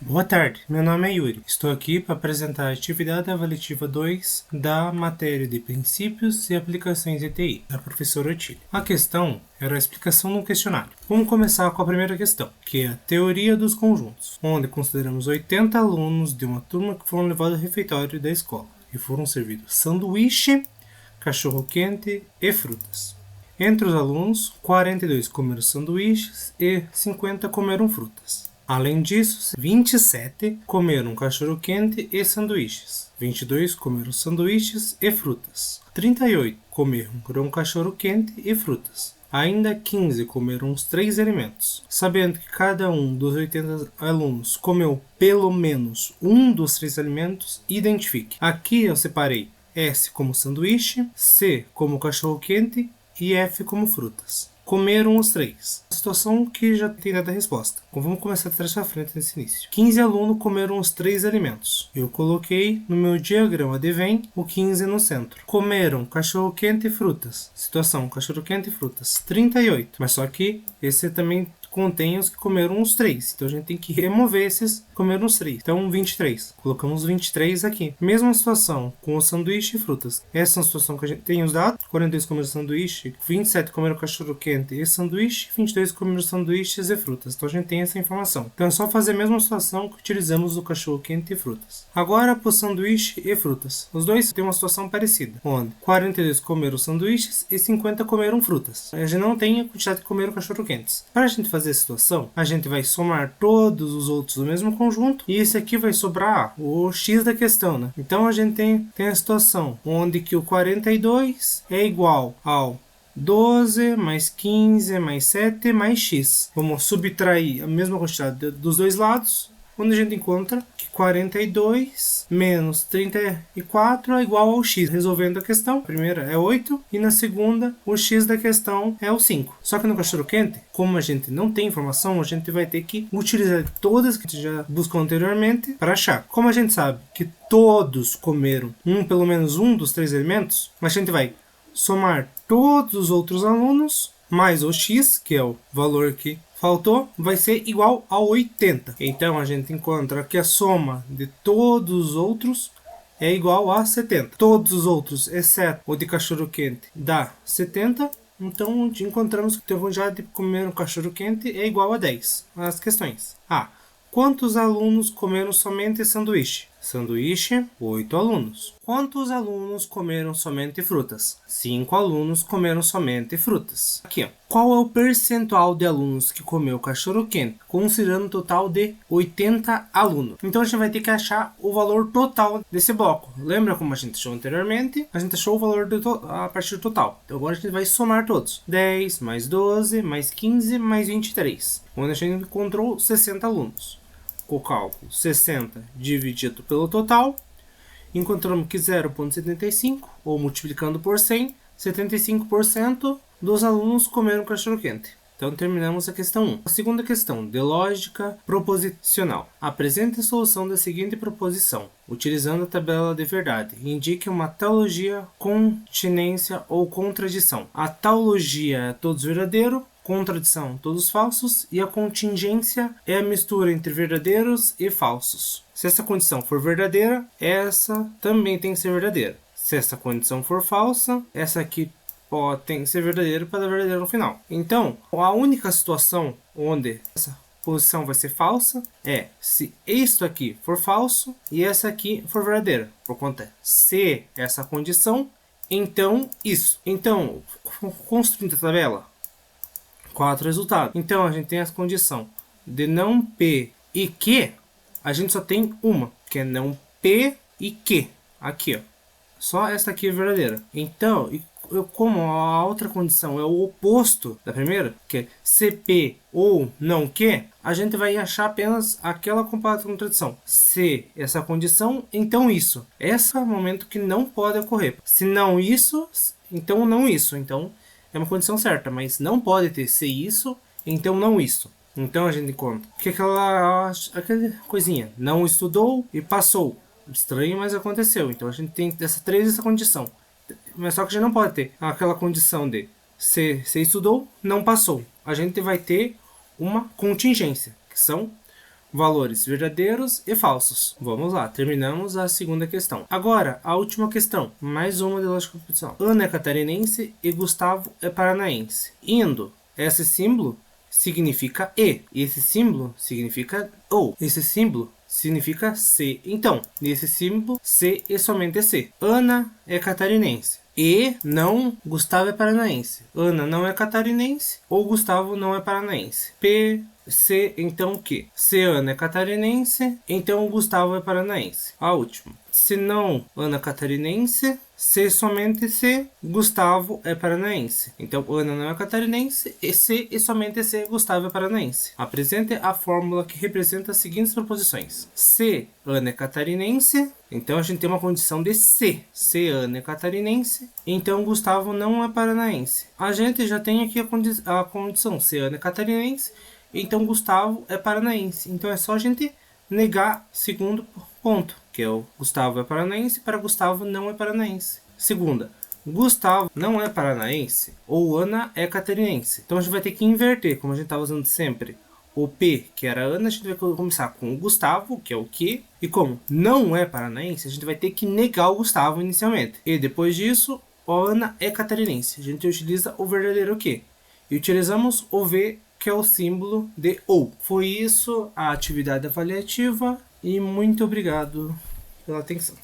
Boa tarde, meu nome é Yuri. Estou aqui para apresentar a atividade avaliativa 2 da matéria de Princípios e Aplicações de TI, da professora Otília. A questão era a explicação de um questionário. Vamos começar com a primeira questão, que é a teoria dos conjuntos, onde consideramos 80 alunos de uma turma que foram levados ao refeitório da escola e foram servidos sanduíche, cachorro-quente e frutas. Entre os alunos, 42 comeram sanduíches e 50 comeram frutas. Além disso, 27 comeram cachorro-quente e sanduíches. 22 comeram sanduíches e frutas. 38 comeram cachorro-quente e frutas. Ainda 15 comeram os 3 alimentos. Sabendo que cada um dos 80 alunos comeu pelo menos um dos 3 alimentos, identifique. Aqui eu separei S como sanduíche, C como cachorro-quente e F como frutas. Comeram os 3. Situação que já tem dado a resposta. Então vamos começar de trás para frente nesse início. 15 alunos comeram os 3 alimentos. Eu coloquei no meu diagrama de Venn o 15 no centro. Comeram cachorro-quente e frutas. Situação, cachorro-quente e frutas. 38. Mas só que esse também contém os que comeram os 3. Então a gente tem que remover esses que comeram os 3. Então 23. Colocamos 23 aqui. Mesma situação com o sanduíche e frutas. Essa é a situação que a gente tem os dados. 42 comeram sanduíche, 27 comeram cachorro-quente e sanduíche, 22 comeram sanduíches e frutas. Então a gente tem essa informação. Então é só fazer a mesma situação que utilizamos o cachorro-quente e frutas. Agora para o sanduíche e frutas. Os dois têm uma situação parecida, onde 42 comeram sanduíches e 50 comeram frutas. A gente não tem a quantidade que comeram cachorro-quentes. Para a gente fazer a situação, a gente vai somar todos os outros do mesmo conjunto e esse aqui vai sobrar o x da questão, né? Então a gente tem a situação onde que o 42 é igual ao 12 mais 15 mais 7 mais x. Vamos subtrair a mesma quantidade dos dois lados, onde a gente encontra que 42 menos 34 é igual ao x. Resolvendo a questão, a primeira é 8 e na segunda o x da questão é o 5. Só que no cachorro-quente, como a gente não tem informação, a gente vai ter que utilizar todas que a gente já buscou anteriormente para achar. Como a gente sabe que todos comeram pelo menos um dos 3 alimentos, a gente vai somar todos os outros alunos mais o x, que é o valor que faltou, vai ser igual a 80. Então a gente encontra que a soma de todos os outros é igual a 70. Todos os outros, exceto o de cachorro-quente, dá 70. Então encontramos que a quantidade de comer um cachorro-quente é igual a 10. As questões. Quantos alunos comeram somente sanduíche? Sanduíche, 8 alunos. Quantos alunos comeram somente frutas? 5 alunos comeram somente frutas. Aqui, ó. Qual é o percentual de alunos que comeu cachorro-quente, considerando um total de 80 alunos? Então a gente vai ter que achar o valor total desse bloco. Lembra como a gente achou anteriormente? A gente achou o valor a partir do total. Então agora a gente vai somar todos. 10 mais 12 mais 15 mais 23. Onde a gente encontrou 60 alunos. Com o cálculo 60 dividido pelo total, encontramos que 0,75, ou multiplicando por 100, 75% dos alunos comeram cachorro-quente. Então terminamos a questão 1. A segunda questão, de lógica proposicional. Apresente a solução da seguinte proposição, utilizando a tabela de verdade. Indique uma tautologia, continência ou contradição. A tautologia é todos verdadeiro, contradição, todos falsos, e a contingência é a mistura entre verdadeiros e falsos. Se essa condição for verdadeira, essa também tem que ser verdadeira. Se essa condição for falsa, essa aqui tem que ser verdadeira para dar verdadeiro no final. Então, a única situação onde essa posição vai ser falsa é se isto aqui for falso e essa aqui for verdadeira. Por conta, se essa condição, então isso. Então, construindo a tabela, 4 resultados. Então a gente tem a condição de não P e Q, a gente só tem uma, que é não P e Q. Aqui, ó. Só essa aqui é verdadeira. Então, como a outra condição é o oposto da primeira, que é CP ou não Q, a gente vai achar apenas aquela contradição. Se essa condição, então isso. Esse é o momento que não pode ocorrer. Se não isso, então não isso. Então é uma condição certa, mas não pode ter se isso, então não isso. Então a gente encontra que aquela coisinha, não estudou e passou. Estranho, mas aconteceu. Então a gente tem essa condição. Mas só que a gente não pode ter aquela condição de se estudou, não passou. A gente vai ter uma contingência, que são valores verdadeiros e falsos. Vamos lá, terminamos a segunda questão. Agora, a última questão, mais uma de lógica computacional. Ana é catarinense e Gustavo é paranaense. Indo, esse símbolo significa e esse símbolo significa ou. Esse símbolo significa se. Então, nesse símbolo, se e somente se. Ana é catarinense. E não, Gustavo é paranaense. Ana não é catarinense ou Gustavo não é paranaense. P, C, então o que? Se Ana é catarinense, então Gustavo é paranaense. A última. Se não Ana é catarinense, se somente se Gustavo é paranaense. Então Ana não é catarinense e se e somente se Gustavo é paranaense. Apresente a fórmula que representa as seguintes proposições. Se Ana é catarinense, então a gente tem uma condição de se. Se Ana é catarinense, então Gustavo não é paranaense. A gente já tem aqui a condição. Se Ana é catarinense, então Gustavo é paranaense. Então é só a gente negar segundo ponto, que é o Gustavo é paranaense, para Gustavo não é paranaense. Segunda, Gustavo não é paranaense ou Ana é catarinense. Então a gente vai ter que inverter, como a gente estava usando sempre. O P, que era Ana, a gente vai começar com o Gustavo, que é o que. E como não é paranaense, a gente vai ter que negar o Gustavo inicialmente. E depois disso, a Ana é catarinense. A gente utiliza o verdadeiro que. E utilizamos o V, que é o símbolo de ou. Foi isso a atividade avaliativa e muito obrigado pela atenção.